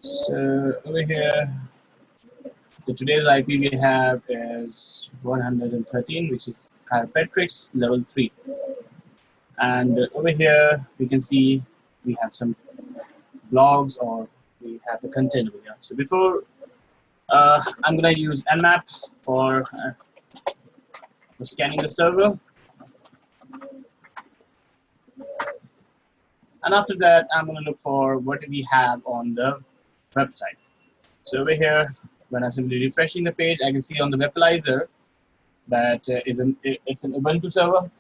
So over here, the today's IP we have is 113, which is Chiropractics level 3. And over here, we can see we have some blogs or we have the content over here. So before, I'm going to use Nmap for scanning the server. And after that, I'm going to look for what do we have on the website. So over here, when I'm simply refreshing the page, I can see on the Webalizer that it's an Ubuntu server.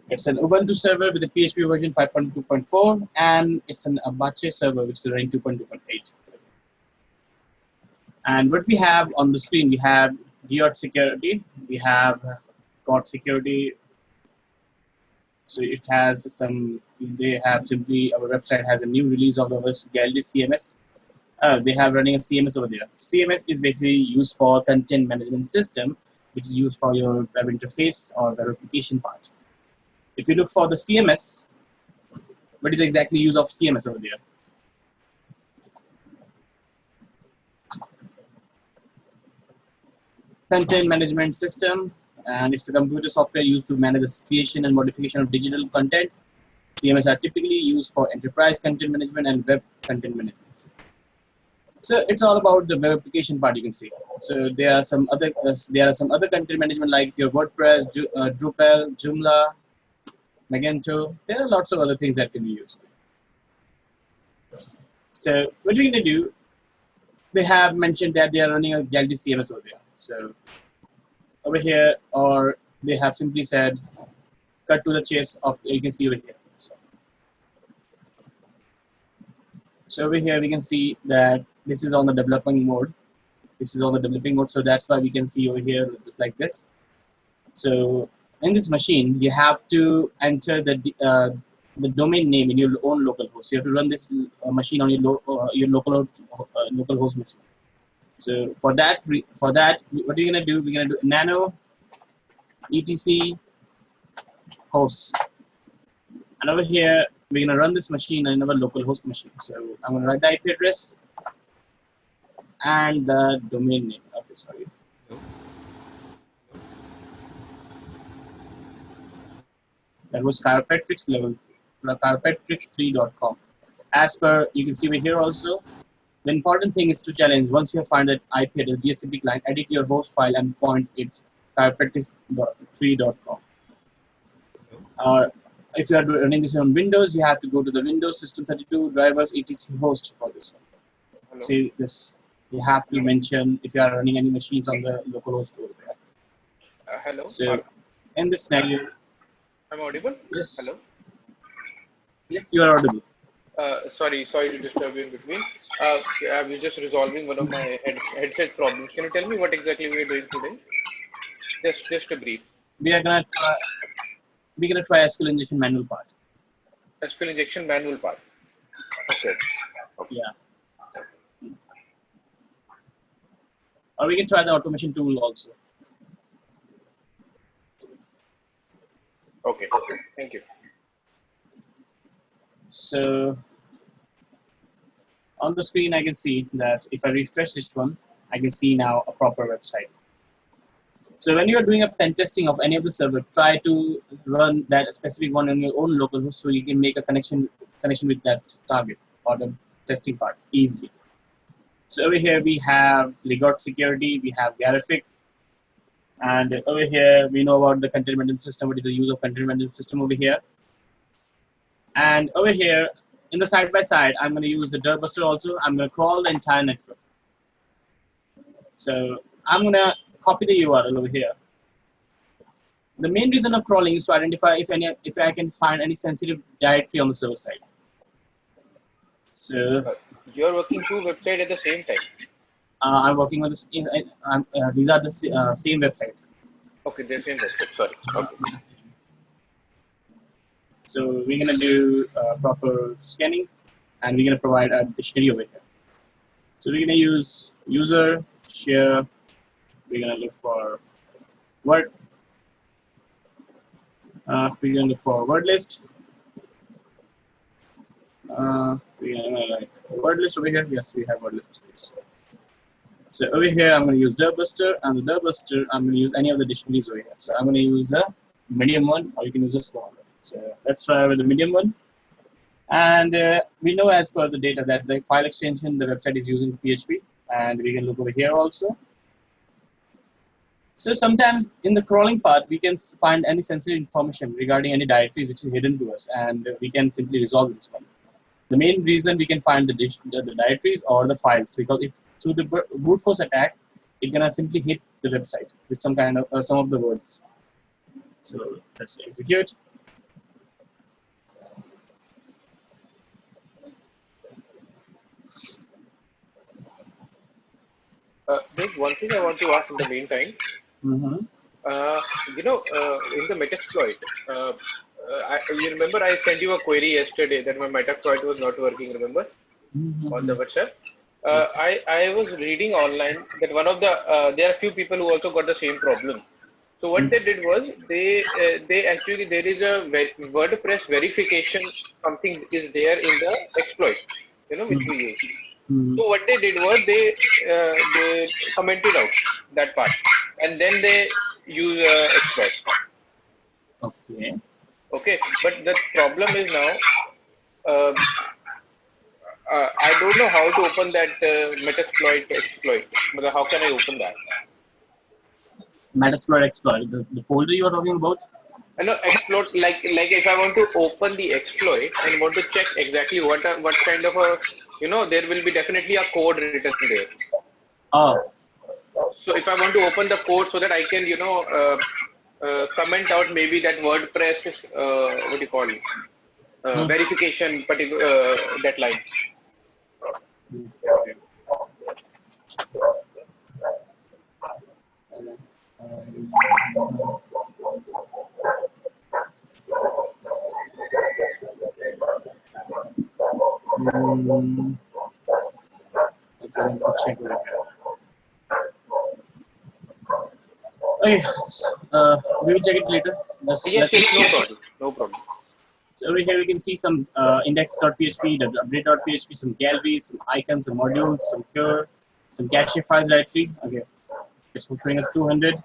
It's an Ubuntu server with a PHP version 5.2.4, and it's an Apache server which is running 2.2.8. And what we have on the screen, we have Diot security, we have GOT security. So it has some, they have simply, our website has a new release of our Galdi CMS. They have running a CMS over there. CMS is basically used for content management system, which is used for your web interface or web application part. If you look for the CMS, what is exactly use of CMS over there? Content management system, and it's a computer software used to manage the creation and modification of digital content. CMS are typically used for enterprise content management and web content management. So it's all about the web application part, you can see. So there are some other content management like your WordPress, Drupal, Joomla, Magento. There are lots of other things that can be used. So what we're going to do, they have mentioned that they are running a Galdi CMS over there. So over here, or they have simply said, cut to the chase of, you can see over here. So over here, we can see that this is on the developing mode. This is on the developing mode. So that's why we can see over here, just like this. So in this machine, you have to enter the domain name in your own local host. You have to run this machine on your local host machine. So for that, what are you gonna do? We're gonna do nano etc host, and over here we're gonna run this machine on our local host machine. So I'm gonna write the IP address and the domain name. Okay, sorry. That was chiropractics level, chiropractics3.com. As per, you can see over here also, the important thing is to challenge, once you find that IP address, DHCP client, edit your host file and point it chiropractics3.com. If you are running this on Windows, you have to go to the Windows System 32 drivers etc host for this one. Hello. See this, you have to mention if you are running any machines on the local host over there. Hello. So in this scenario, I'm audible? Yes. Hello. Yes, you are audible. Sorry to disturb you in between. I was just resolving one of my headset problems. Can you tell me what exactly we are doing today? Just a brief. We're gonna try SQL injection manual part. SQL injection manual part. Okay. Yeah. Or we can try the automation tool also. Okay. Thank you. So on the screen, I can see that if I refresh this one, I can see now a proper website. So when you are doing a pen testing of any of the server, try to run that specific one on your own local host so you can make a connection with that target or the testing part easily. So over here we have Legot security, we have Garific, and over here we know about the content management system. What is the use of content management system over here? And over here in the side by side, I'm going to use the Dirtbuster also. I'm going to crawl the entire network. So I'm going to copy the URL over here. The main reason of crawling is to identify if I can find any sensitive directory on the server side. So you're working two websites at the same time. I'm working on this. These are the same website. Okay, they're same website. Sorry. Okay. So we're gonna do proper scanning, and we're gonna provide a dictionary over here. So we're gonna use user share. We're gonna look for word. We're gonna look for word list. We're gonna word list over here. Yes, we have word list. Yes. So over here, I'm going to use Derbuster, and the Derbuster, I'm going to use any of the dictionaries over here. So I'm going to use the medium one, or you can use a small one. So let's try with the medium one. And we know as per the data that the file extension, the website is using PHP, and we can look over here also. So sometimes in the crawling part, we can find any sensitive information regarding any directories which is hidden to us, and we can simply resolve this one. The main reason we can find the directories or the files, because if through the brute force attack, it's gonna simply hit the website with some kind of some of the words. So let's execute. There's one thing I want to ask in the meantime. In the Metasploit, you remember I sent you a query yesterday that my Metasploit was not working, remember? On the WhatsApp. I was reading online that one of the, there are a few people who also got the same problem. So what they did was they actually, there is a WordPress verification, something is there in the exploit, which we use. So what they did was they commented out that part, and then they use exploit. Okay. Okay, but the problem is now I don't know how to open that Metasploit exploit. But how can I open that? Metasploit exploit, the folder you are talking about. I know exploit, like if I want to open the exploit and want to check exactly what kind of a, there will be definitely a code written there. Oh. So if I want to open the code so that I can, comment out maybe that WordPress is, what do you call it? Verification particular that line. Okay, check it. Okay, we will check it later. Yes, no problem. No problem. So over here we can see some index.php, update.php, some galleries, some icons, some modules, some cure, some cache files directory. Okay, it's showing us 200,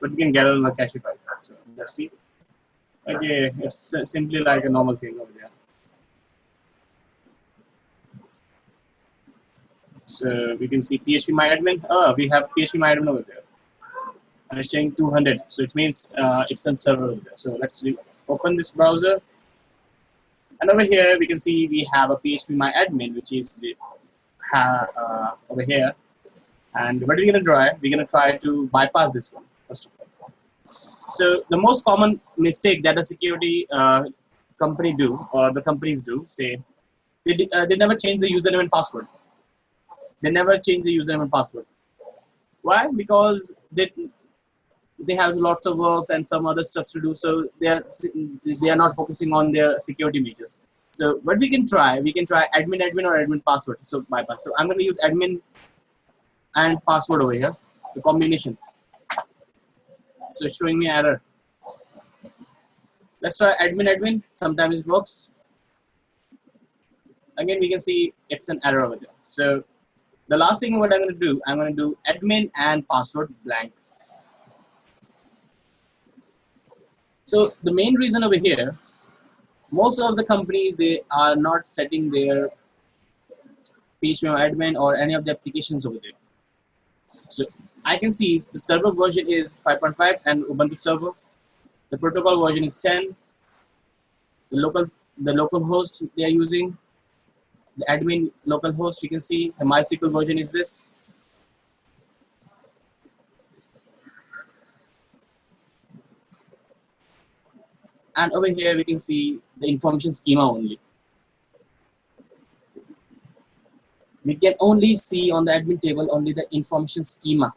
but we can gather on the cache file. So let's see. Okay, it's simply like a normal thing over there. So we can see PHP MyAdmin. We have PHP MyAdmin over there. And it's showing 200. So it means it's on server over there. So let's open this browser. And over here, we can see we have a PHP MyAdmin, which is over here. And what are we going to try? We're going to try to bypass this one, first of all. So the most common mistake that a security company do, or the companies do, say, they never change the username and password. They never change the username and password. Why? Because they have lots of works and some other stuff to do, so they are not focusing on their security measures. So what we can try admin or admin password. So bypass. So I'm going to use admin and password over here, the combination. So it's showing me error. Let's try admin. Sometimes it works. Again, we can see it's an error over there. So the last thing what I'm going to do admin and password blank. So the main reason over here, most of the companies, they are not setting their PHP admin or any of the applications over there. So I can see the server version is 5.5 and Ubuntu server. The protocol version is 10. The local host they are using, the admin local host, you can see the MySQL version is this. And over here we can see the information schema only. We can only see on the admin table only the information schema.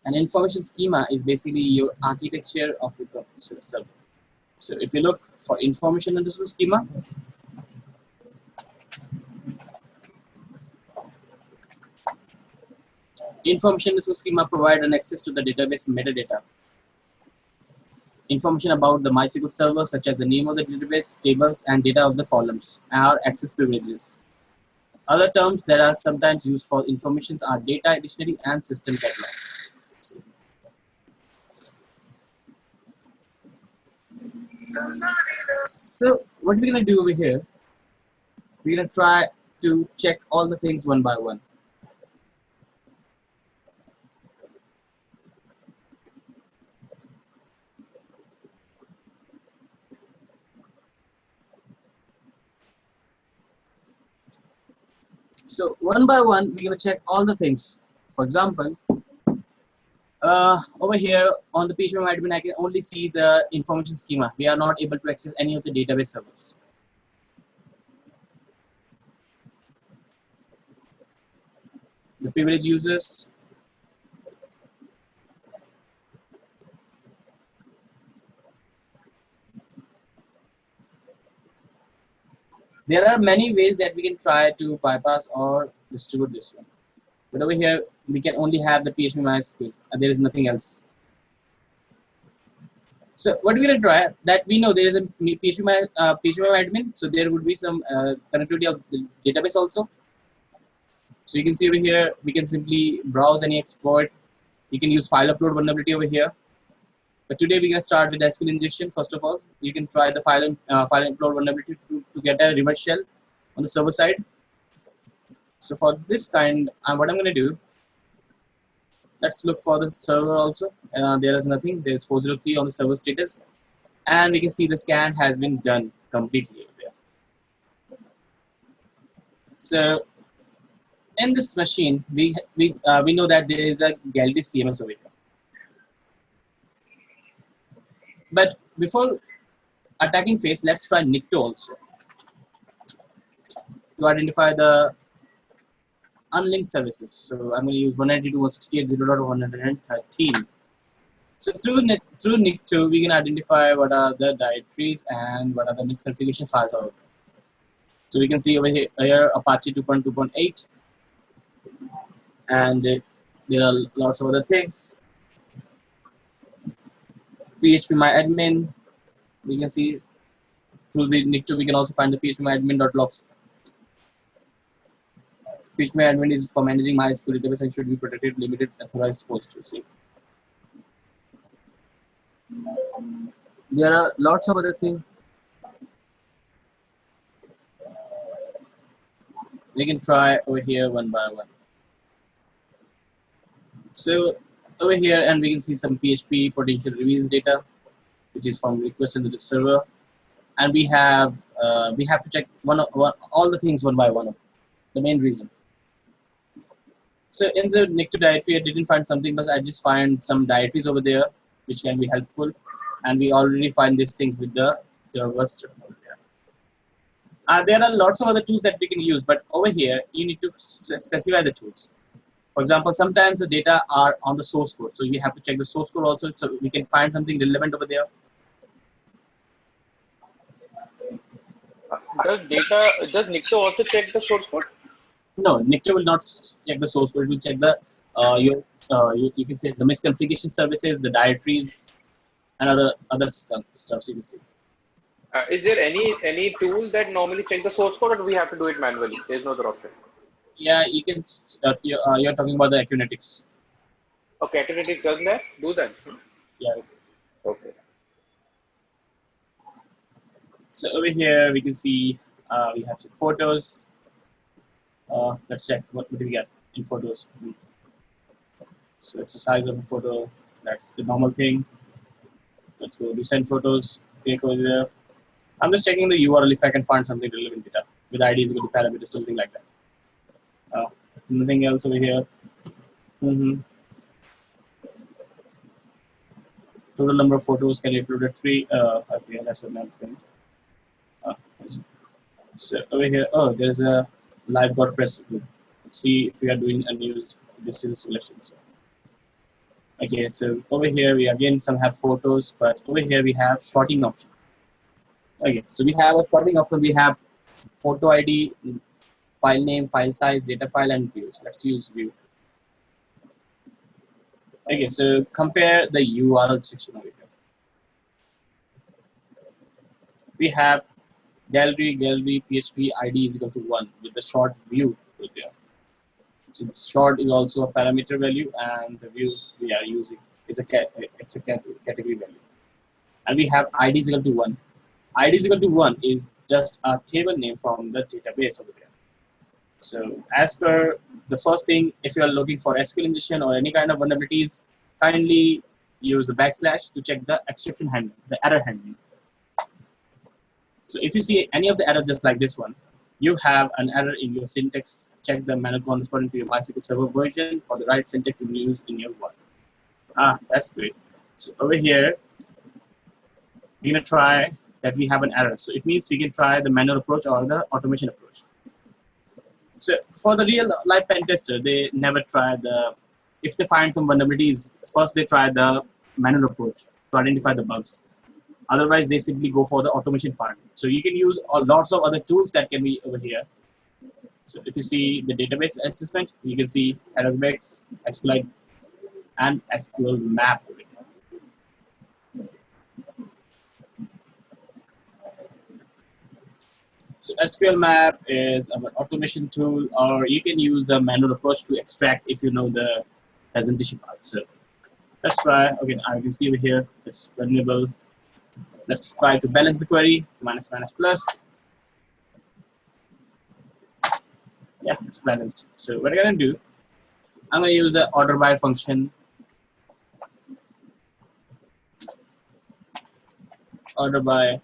And information schema is basically your architecture of your server. So if you look for information underscore schema, information underscore schema provide an access to the database metadata. Information about the MySQL server, such as the name of the database, tables, and data of the columns, are access privileges. Other terms that are sometimes used for informations are data dictionary and system catalogs. So what we're gonna do over here, we're gonna try to check all the things one by one. So one by one, we're gonna check all the things. For example, over here on the PHP admin, I can only see the information schema. We are not able to access any of the database servers. The privilege users. There are many ways that we can try to bypass or distribute this one. But over here, we can only have the PHP MySQL. There is nothing else. So what we're gonna try, that we know there is a PHP admin, so there would be some connectivity of the database also. So you can see over here, we can simply browse any exploit. You can use file upload vulnerability over here. But today we're gonna start with SQL injection. First of all, you can try the file upload vulnerability to get a reverse shell on the server side. So for this kind, what I'm gonna do, let's look for the server also. There is nothing. There's 403 on the server status, and we can see the scan has been done completely over there. So in this machine, we know that there is a Galdi CMS over here. But before attacking phase, let's try Nikto also to identify the unlinked services. So I'm going to use 192.168.0.113. So through Nikto, we can identify what are the directories and what are the misconfiguration files out. So we can see over here Apache 2.2.8, and there are lots of other things. PHP MyAdmin, we can see through the Nikto, we can also find the PHP MyAdmin.logs. PHP MyAdmin is for managing MySQL database and should be protected, limited, authorized, supposed to see. There are lots of other things. We can try over here one by one. So over here, and we can see some PHP potential release data, which is from request into the server, and we have to check all the things one by one. The main reason. So in the Nikto directory, I didn't find something, but I just find some directories over there which can be helpful, and we already find these things with the Western. There are lots of other tools that we can use, but over here you need to specify the tools. For example, sometimes the data are on the source code, so we have to check the source code also, so we can find something relevant over there. Does Nikto also check the source code? No, Nikto will not check the source code. It will check the you can say the misconfiguration services, the directories, and other stuff you can see. Is there any tool that normally check the source code, or do we have to do it manually? There's no other option. Yeah, you can. You're talking about the Acunetics. Okay, Acunetics does that? Do that? Yes. Okay. So over here we can see we have some photos. Let's check what do we get in photos. So it's the size of a photo. That's the normal thing. Let's go to send photos. Click over there. I'm just checking the URL if I can find something relevant data with IDs, with the parameters, something like that. Nothing else over here. Total number of photos can be uploaded 3. Okay, that's another thing. So over here, there's a live WordPress group. See if we are doing a news. This is a selection. So. Okay, so over here we again some have photos, but over here we have sorting option. Okay, so we have a sorting option. We have photo ID, file name, file size, data file, and views. Let's use view. Okay, so compare the URL section over here. we have gallery PHP ID is equal to 1 with the short view right there. So the short is also a parameter value, and the view we are using is a category value. And we have ID is equal to 1. ID is equal to 1 is just a table name from the database over there. So as per the first thing, if you are looking for SQL injection or any kind of vulnerabilities, kindly use the backslash to check the exception handling, the error handling. So if you see any of the error just like this one, you have an error in your syntax. Check the manual corresponding to your MySQL Server version for the right syntax to use in your work. That's great. So over here, we're gonna try that we have an error. So it means we can try the manual approach or the automation approach. So for the real life pen tester, they never try if they find some vulnerabilities, first they try the manual approach to identify the bugs. Otherwise, they simply go for the automation part. So you can use lots of other tools that can be over here. So if you see the database assessment, you can see Aerobics, SQLite, and SQL Map. So SQL Map is an automation tool, or you can use the manual approach to extract if you know the presentation part. So let's try. Okay, I can see over here it's vulnerable. Let's try to balance the query, minus, plus. Yeah, it's balanced. So what I'm gonna do, I'm gonna use the order by function. Order by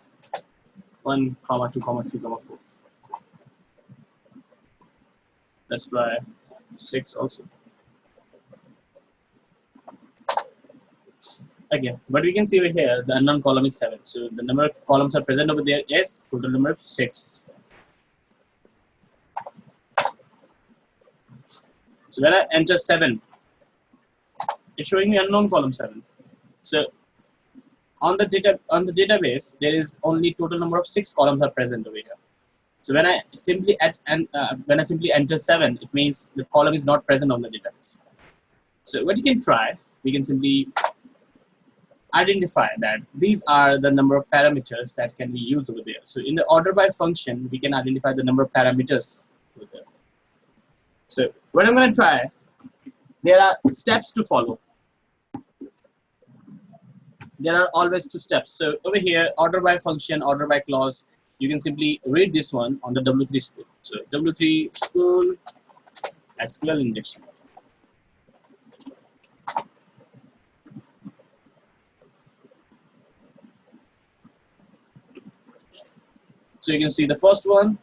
1, 2, 3, 4. Let's try 6 also. Again, but we can see over here the unknown column is 7. So the number of columns are present over there is total number of 6. So when I enter 7, it's showing me unknown column 7. So on the database, there is only total number of 6 columns are present over here. So when I simply enter 7, it means the column is not present on the database. So what you can try, we can simply identify that these are the number of parameters that can be used over there. So in the order by function, we can identify the number of parameters over there. So what I'm going to try, there are steps to follow. There are always 2 steps. So over here, order by function, order by clause, you can simply read this one on the W3 school. So W3 school SQL injection. So you can see the first one.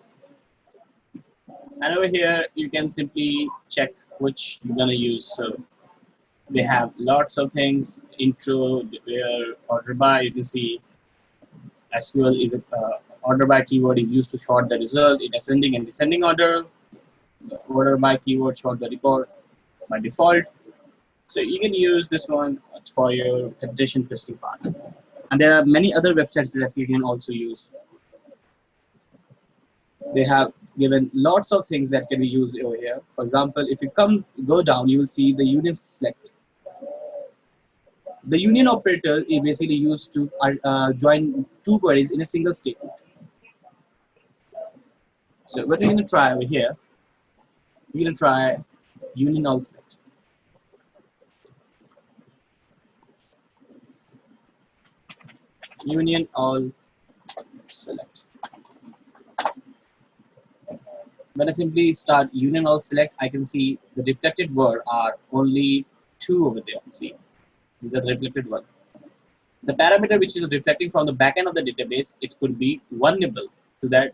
And over here, you can simply check which you're gonna use. So they have lots of things. Intro, where order by, you can see SQL is a order by keyword is used to sort the result in ascending and descending order. The order by keyword sort the record by default. So you can use this one for your penetration testing part. And there are many other websites that you can also use. They have given lots of things that can be used over here. For example, if you go down, you will see the union select. The union operator is basically used to join 2 queries in a single statement. So what we're going to try over here, we're going to try union all select. Union all select. When I simply start union all select, I can see the reflected word are only 2 over there. See, these are the reflected one. The parameter which is reflecting from the backend of the database, it could be 1 nibble to that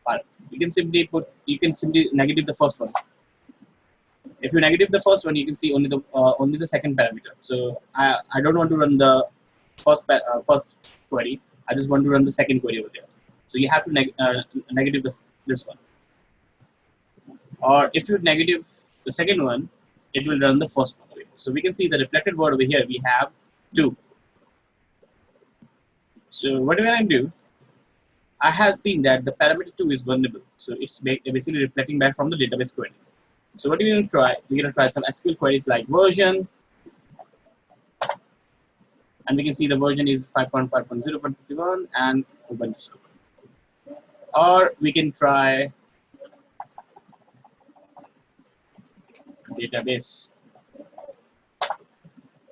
part. You can simply negative the first one. If you negative the first one, you can see only the second parameter. So I don't want to run the first query. I just want to run the second query over there. So you have to negative this one. Or if you negative the second one, it will run the first one. So we can see the reflected word over here. We have 2. So what do I do? I have seen that the parameter 2 is 1 nibble. So it's basically reflecting back from the database query. So what are we going to try? We're going to try some SQL queries like version. And we can see the version is 5.5.0.51 and Ubuntu server. Or we can try database.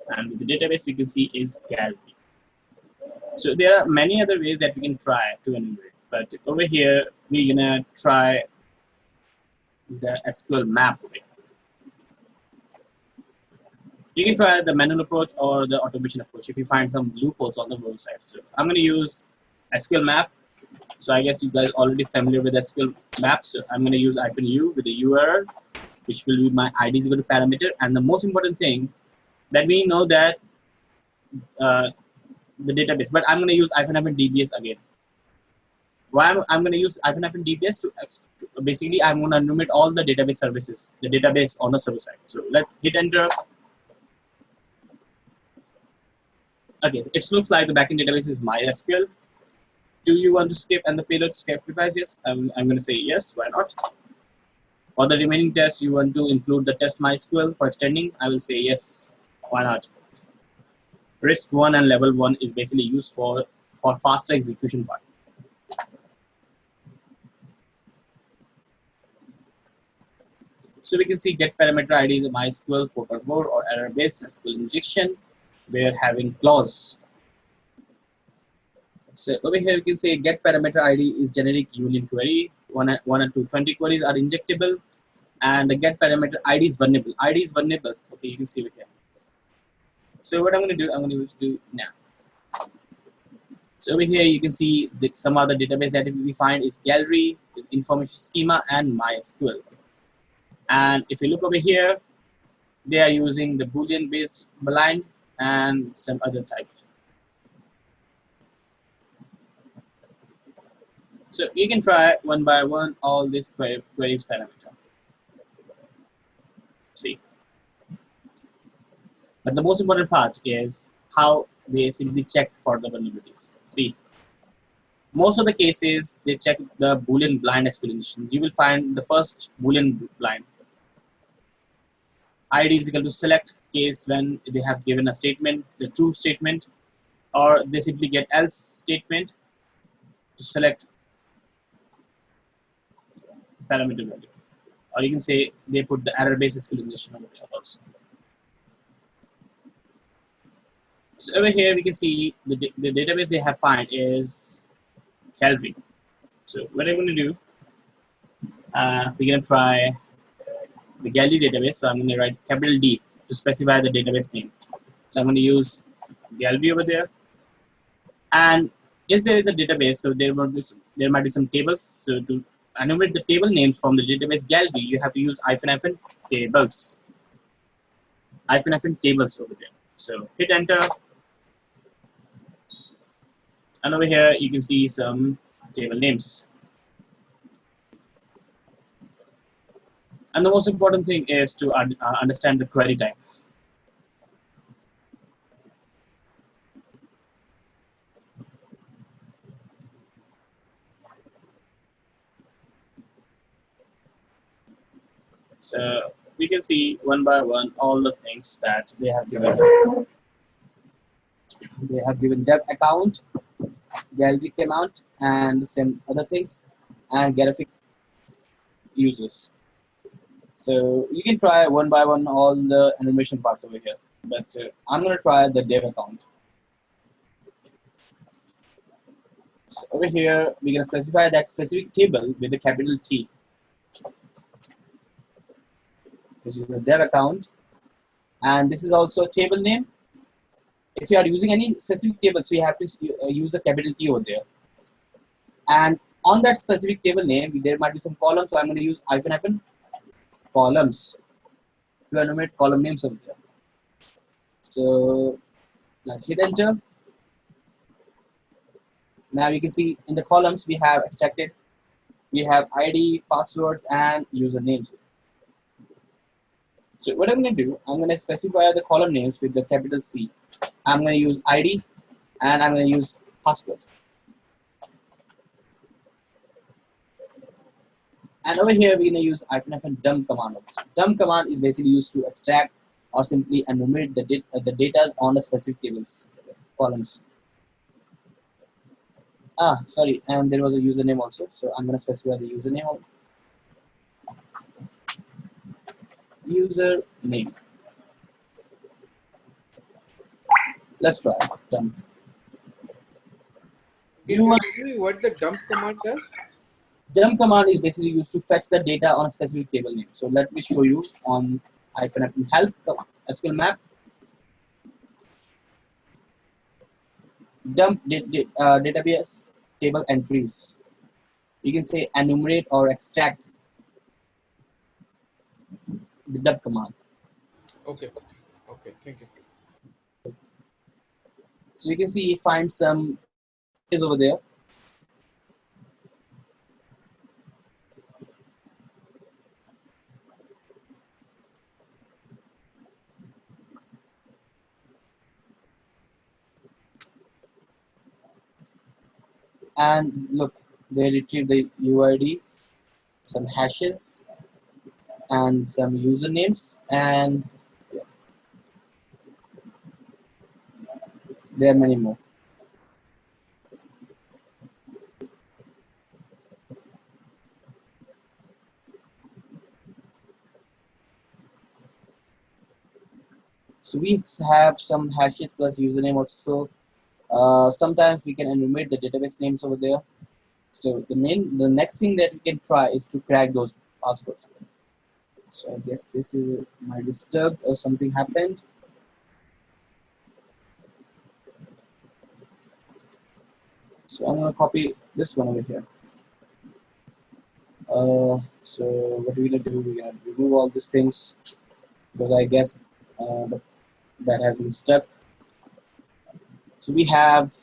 And with the database, we can see is gallery. So there are many other ways that we can try to enumerate. But over here, we're gonna try the SQL map way. You can try the manual approach or the automation approach if you find some loopholes on the website. So I'm going to use SQL map. So I guess you guys already familiar with SQL map. So I'm going to use -u with the URL, which will be my ID is equal to parameter. And the most important thing that we know that the database, but I'm going to use -dbs again. Why I'm going to use -dbs to basically I'm going to enumerate all the database services, the database on the server side. So let's hit enter. Okay, it looks like the backend database is MySQL. Do you want to skip and the payload sacrifice? Yes, I'm going to say yes. Why not? For the remaining tests, you want to include the test MySQL for extending. I will say yes. Why not? RISC 1 and level 1 is basically used for faster execution part. So we can see get parameter ID is a MySQL, Photo-board or error-based SQL injection. We're having clause. So over here you can say get parameter ID is generic union query. 1 and 220 queries are injectable, and the get parameter ID is vulnerable. ID is vulnerable. Okay, you can see it here. So what I'm going to do, I'm going to do now. So over here you can see that some other database that we find is gallery, is information schema, and MySQL. And if you look over here, they are using the Boolean based blind and some other types. So you can try one by one all these queries parameter. See. But the most important part is how they simply check for the vulnerabilities. See. Most of the cases, they check the Boolean blind SQL injection. You will find the first Boolean blind. ID is equal to select case when they have given a statement, the true statement, or they simply get else statement to select parameter value. Or you can say they put the error-based SQL injection over there also. So over here we can see the database they have find is gallery. So what I'm going to do, we're going to try the gallery database. So I'm going to write capital D to specify the database name. So I'm going to use gallery over there. And is there is a database, so there might be some tables. So to enumerate the table names from the database gallery, you have to use -tables. -tables over there. So hit enter. And over here you can see some table names. And the most important thing is to understand the query type. So we can see one by one all the things that they have given. They have given dev account, gallery account, and some other things, and graphic users. So you can try one by one all the animation parts over here. But I'm going to try the dev account. So over here, we're going to specify that specific table with the capital T, which is the dev account. And this is also a table name. If you are using any specific table, so you have to use a capital T over there. And on that specific table name, there might be some columns. So I'm going to use -, columns to enumerate column names over there. So hit enter. Now you can see in the columns we have extracted. We have ID, passwords, and usernames. So what I'm going to do, I'm going to specify the column names with the capital C. I'm going to use ID and I'm going to use password. And over here we're going to use -dump command also. Dump command is basically used to extract or simply enumerate the data on the specific tables columns. Sorry, and there was a username also, so I'm going to specify the username. Username. Let's try dump. Can you tell me what the dump command does? Dump command is basically used to fetch the data on a specific table name. So let me show you on -help SQL map. Dump database table entries. You can say enumerate or extract the dump command. Okay. Okay. Thank you. So you can see it finds some is over there. And look, they retrieve the UID, some hashes, and some usernames, and there are many more. So we have some hashes plus username also. Sometimes we can enumerate the database names over there. So the next thing that we can try is to crack those passwords. So I guess this is my disturbed or something happened. So I'm gonna copy this one over here. So what we're gonna do? We're gonna remove all these things because I guess that has been stuck. So we have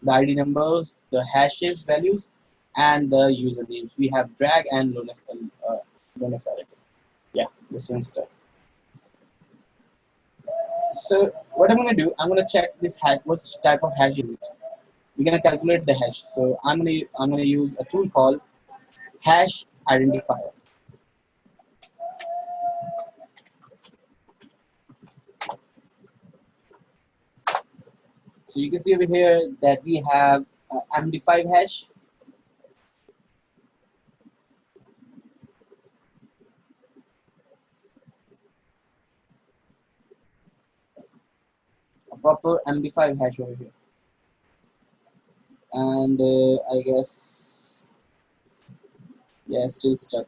the ID numbers, the hashes values, and the usernames. We have drag and Lona Yeah, this one's stuck. So what I'm gonna do, I'm gonna check this hash. What type of hash is it? We're gonna calculate the hash. So I'm gonna use a tool called hash identifier. So you can see over here that we have MD5 hash, a proper MD5 hash over here, and I guess yeah, still stuck.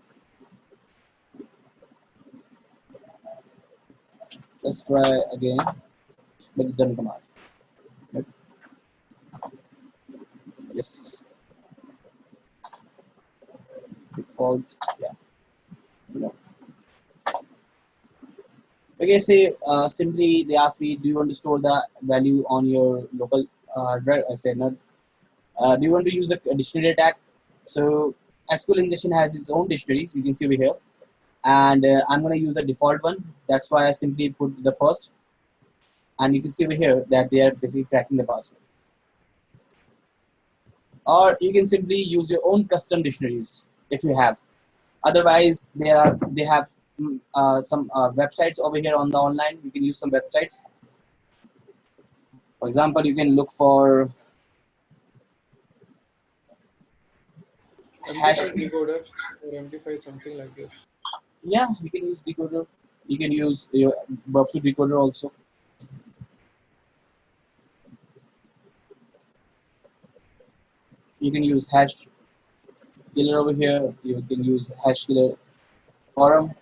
Let's try again with the done command. Right. Yes, default. Yeah, you know. Okay, say simply they ask me, do you want to store the value on your local drive? I said not. Do you want to use a dictionary tag? So SQL ingestion has its own dictionary. So you can see over here, and I'm going to use the default one. That's why I simply put the first, and you can see over here that they are basically cracking the password. Or you can simply use your own custom dictionaries if you have. Otherwise, they have some websites over here on the online. You can use some websites. For example, you can look for hash. MD5 decoder or MD5 something like this. Yeah, you can use decoder. You can use your Burpsuite decoder also. You can use hash killer over here. You can use hash killer forum.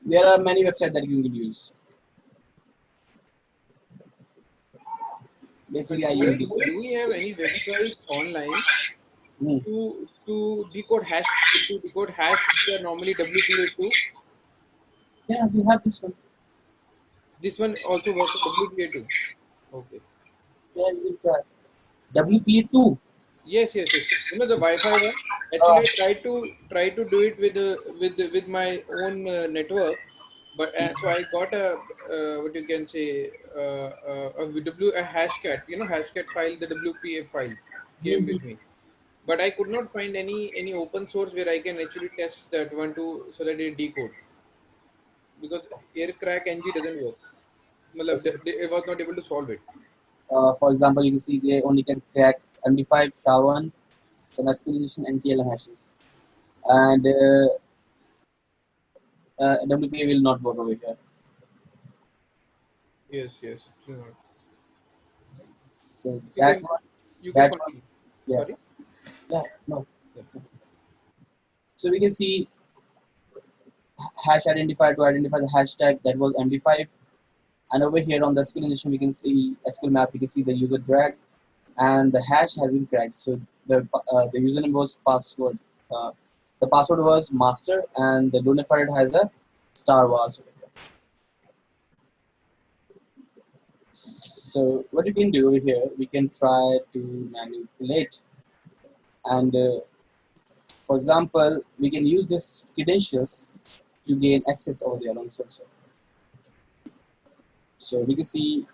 There are many websites that you can use. Basically, I use this one. Do we have any website online Hmm. to decode hash which are normally WPA2? Yeah, we have this one. This one also works with WPA2. Okay. Yeah, you can try. WPA2. Yes. You know the Wi-Fi one. Uh, Actually, I try to do it with my own network, but so I got a what you can say a hashcat. You know hashcat file, the WPA file came with me, but I could not find any open source where I can actually test that one to so that it decode because aircrack ng doesn't work. Matlab, okay. I was not able to solve it. For example, you can see they only can crack MD5, SHA-1, some SQL injection, and TLM hashes. And WPA will not work over here. Yes, yes. Sure. So You can you can that one, continue. Sorry. yes. Yeah, no. Yeah. So we can see hash identifier to identify the hashtag that was MD5. And over here on the SQL injection, we can see SQL map, we can see the user drag, and the hash has been cracked. So the username was password. Uh, the password was master, and the Lunified has a star was. So what we can do over here, we can try to manipulate, and for example, we can use this credentials to gain access over there on the server. So we can see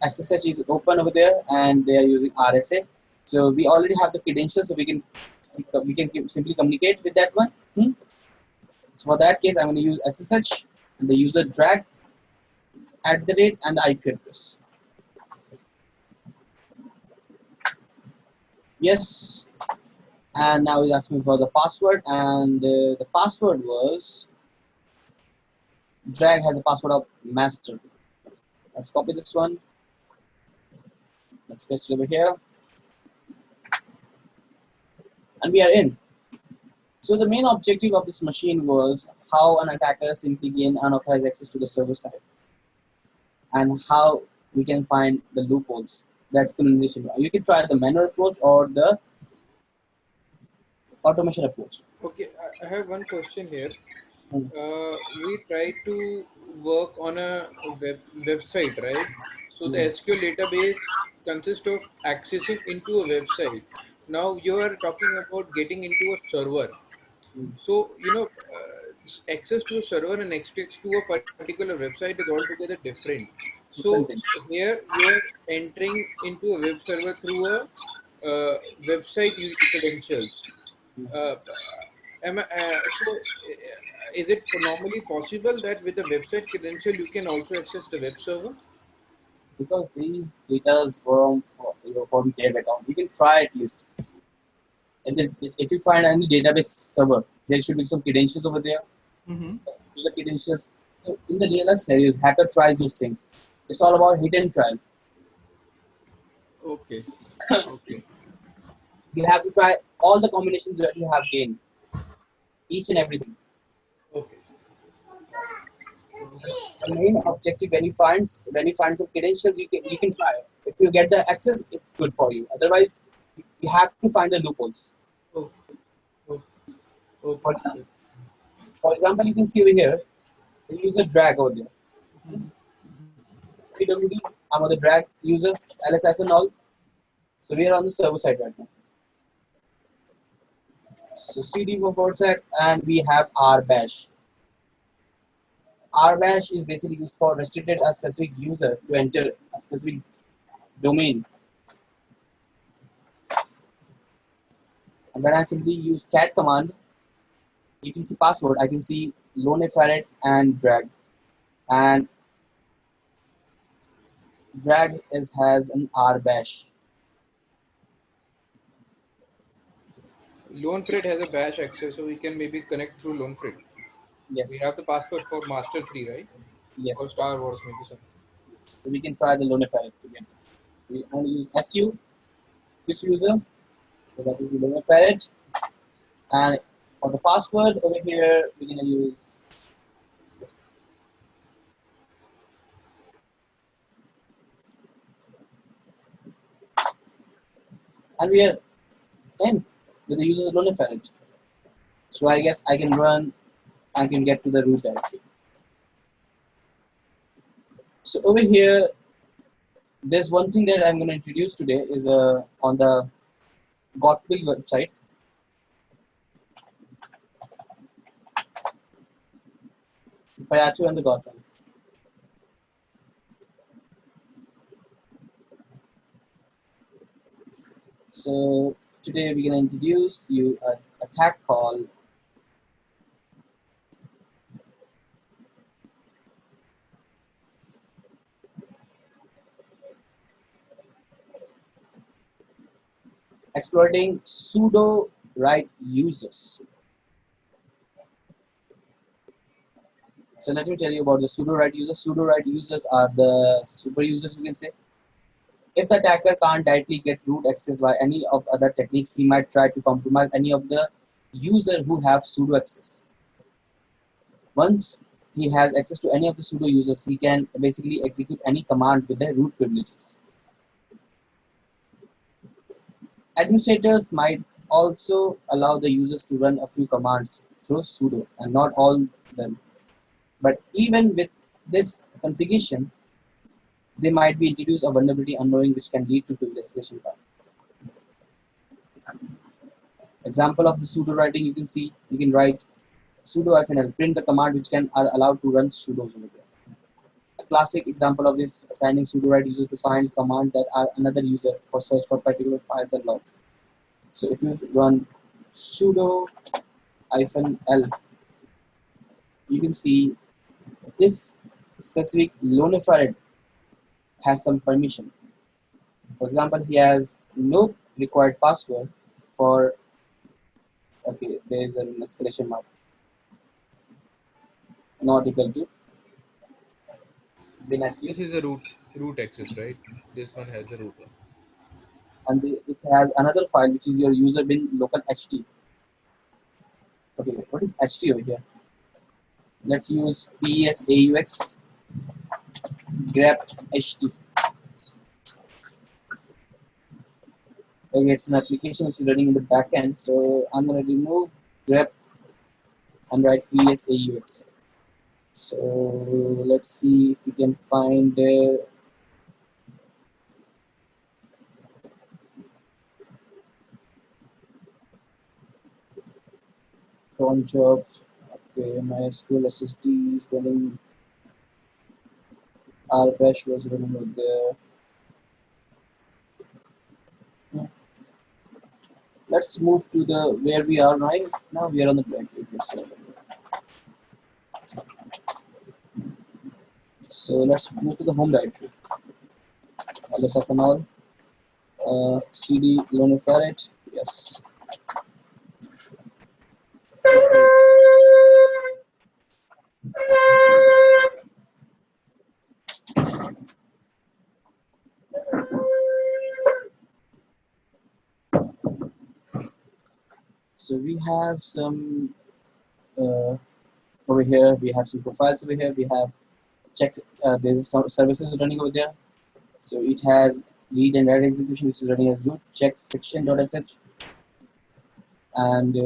SSH is open over there, and they are using RSA. So we already have the credentials, so we can simply communicate with that one. So for that case, I'm going to use SSH and the user drag @ and the IP address. Yes, and now he's asking for the password, and the password was drag has a password of master. Let's copy this one. Let's paste it over here, and we are in. So the main objective of this machine was how an attacker simply gain unauthorized access to the server side, and how we can find the loopholes. That's communication. You can try the manual approach or the automation approach. Okay, I have one question here. Hmm. We try to work on a website, right? So the SQL database consists of accessing into a website. Now you are talking about getting into a server. So access to a server and access to a particular website is altogether different. So Different thing. here you are entering into a web server through a website credentials. Uh, is it normally possible that with the website credential you can also access the web server? Because these data from dev account, you can try at least. And then if you find any database server, there should be some credentials over there, Mm-hmm. user credentials. So in the real life scenarios, hacker tries those things. It's all about hit and try. Okay. Okay. You have to try all the combinations that you have gained, each and everything. Okay. So the main objective when you find some credentials, you can try. If you get the access, it's good for you. Otherwise, you have to find the loopholes. Okay. Okay. For Okay. example, for example, you can see over here the user drag over there. PWD, I'm on the drag user, LSF and all. So we are on the server side right now. So CD forward set, and we have RBash. RBash is basically used for restricted a specific user to enter a specific domain. And when I simply use cat command, etc password, I can see Loneferret and drag. And drag has an RBash. LoanFreight has a bash access, so we can maybe connect through LoanFreight. We have the Yes. password for Master 3, right? Yes, Or exactly. Star Wars, maybe something. So we can try the Loneferret to get this. We only use SU, which user. So that will be Loneferret. And for the password over here, we're gonna use this. And we are in with the user's Loneferret. So I guess I can run and can get to the root directory. So over here, there's one thing that I'm going to introduce today is on the Gotbill website. Payacho and the Gotbill. So today we're going to introduce you an attack called Exploiting pseudo right users. So let me tell you about the pseudo right users. Pseudo right users are the super users, you can say. If the attacker can't directly get root access by any of other techniques, he might try to compromise any of the user who have pseudo access. Once he has access to any of the pseudo users, he can basically execute any command with the root privileges. Administrators might also allow the users to run a few commands through sudo and not all them. But even with this configuration, they might be introduced a vulnerability unknowing which can lead to privilege escalation path. Example of the sudo writing, you can see you can write sudo -l, print the command which can are allowed to run sudos over there. A classic example of this assigning sudo right user to find command that are another user for search for particular files and logs. So if you run sudo -l, you can see this specific Lonefarad has some permission. For example, he has no required password for, okay, there is an exclamation mark, not equal to binary, This is a root access, right? This one has a root one. and it has another file which is your user bin local ht. Okay, what is ht over here? Let's use psaux grep ht. Okay, it's an application which is running in the backend, so I'm going to remove grep and write psaux. So let's see if we can find cron jobs. Okay, my school SSD is running. RBash was running over there. Yeah. Let's move to the where we are right now. We are on the blank page. So let's move to the home directory. lsfnl cd Lonefarad. Yes. So we have some over here. We have some profiles over here. We have checked. There's some services running over there. So it has read and write execution, which is running as root check section.sh, and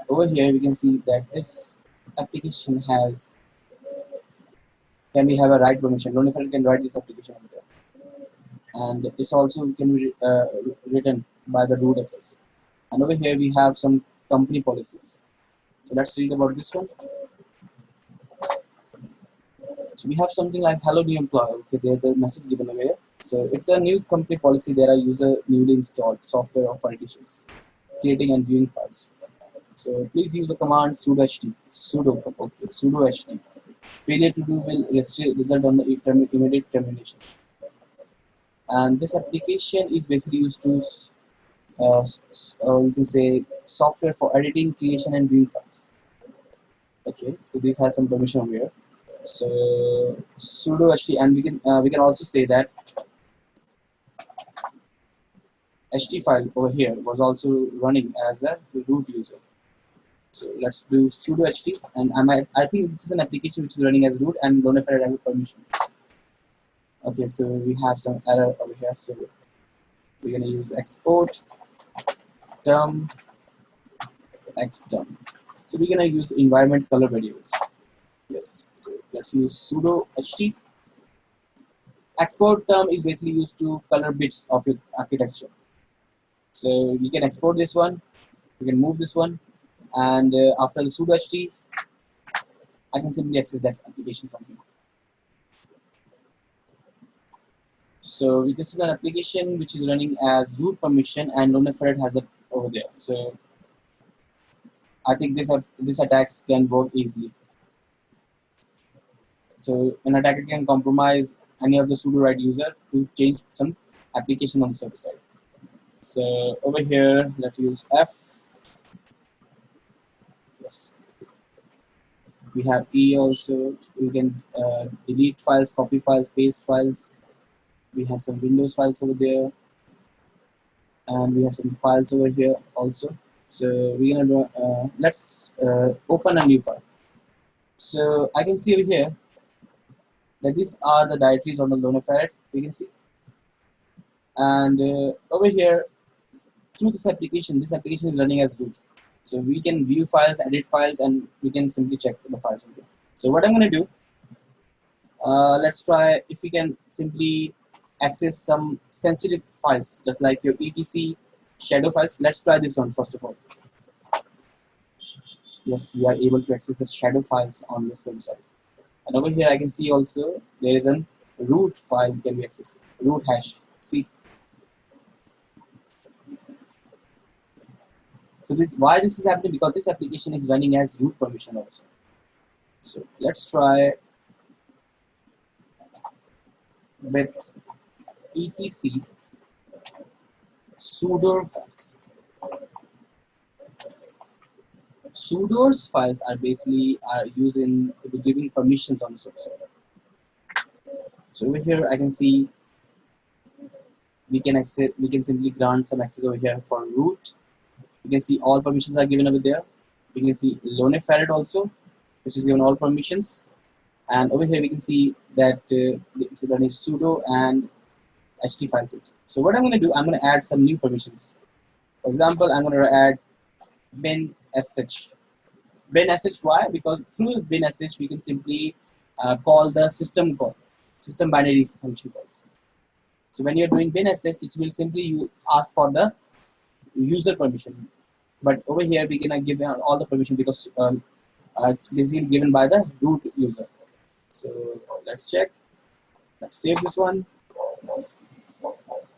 over here we can see that this application has, can we have a write permission? Lonefarad can write this application over there, and it's also can be written by the root access. And over here we have some company policies. So let's read about this one. So we have something like hello new employee. Okay, there's the message given away. So it's a new company policy. There are user newly installed software of editions, creating and viewing files. So please use the command sudo ht. Failure to do will result on the immediate termination. And this application is basically used to you can say software for editing, creation, and viewing files. Okay, so this has some permission over here. So sudo ht, and we can also say that ht file over here was also running as a root user. So let's do sudo ht, and I think this is an application which is running as root, and Lonefarad has a permission. Okay, so we have some error over here. So we're gonna use export term xterm. So we're gonna use environment color variables. Yes. So let's use sudo ht. Export term is basically used to color bits of your architecture. So we can export this one. We can move this one. And after the sudo ht, I can simply access that application from here. So this is an application which is running as root permission, and Lonefarad has it over there. So I think this attacks can work easily. So an attacker can compromise any of the sudo right user to change some application on the server side. So over here, let's use F. Yes. We have E also. We can delete files, copy files, paste files. We have some Windows files over there, and we have some files over here also. So we're gonna do, let's open a new file. So I can see over here that these are the directories on the Loneferret. We can see, and over here through this application is running as root. So we can view files, edit files, and we can simply check the files over here. So what I'm going to do, let's try if we can simply access some sensitive files, just like your etc shadow files. Let's try this one first of all. Yes, we are able to access the shadow files on the server side. And over here I can see also there is a root file can be accessed, root hash. See, so this why this is happening, because this application is running as root permission also. So let's try with etc sudo files. Sudo's files are basically using giving permissions on the server. So over here I can see we can simply grant some access over here for root. You can see all permissions are given over there. We can see Loneferret also, which is given all permissions. And over here we can see that it's running sudo and ht files also. So what I'm going to do, I'm going to add some new permissions. For example, I'm going to add bin sh. Bin sh, why? Because through bin sh we can simply call the system call, system binary function calls. So when you're doing bin sh, it will simply ask for the user permission. But over here we cannot give all the permission because it's basically given by the root user. So let's check. Let's save this one.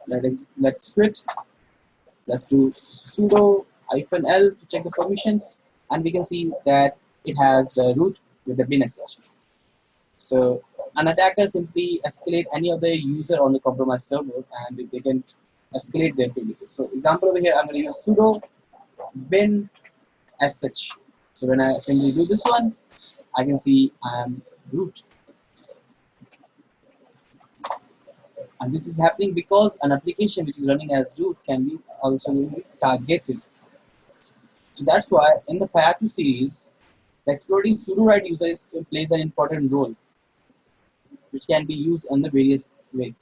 Let's quit. Let's do sudo -l to check the permissions, and we can see that it has the root with the bin sh. So an attacker simply escalate any of the user on the compromised server, and they can escalate their privileges. So example over here, I'm going to use sudo bin sh. So when I simply do this one, I can see I am root. And this is happening because an application which is running as root can be also targeted. So that's why in the PAR2 series, the exploiting sudo-right user plays an important role, which can be used in the various ways.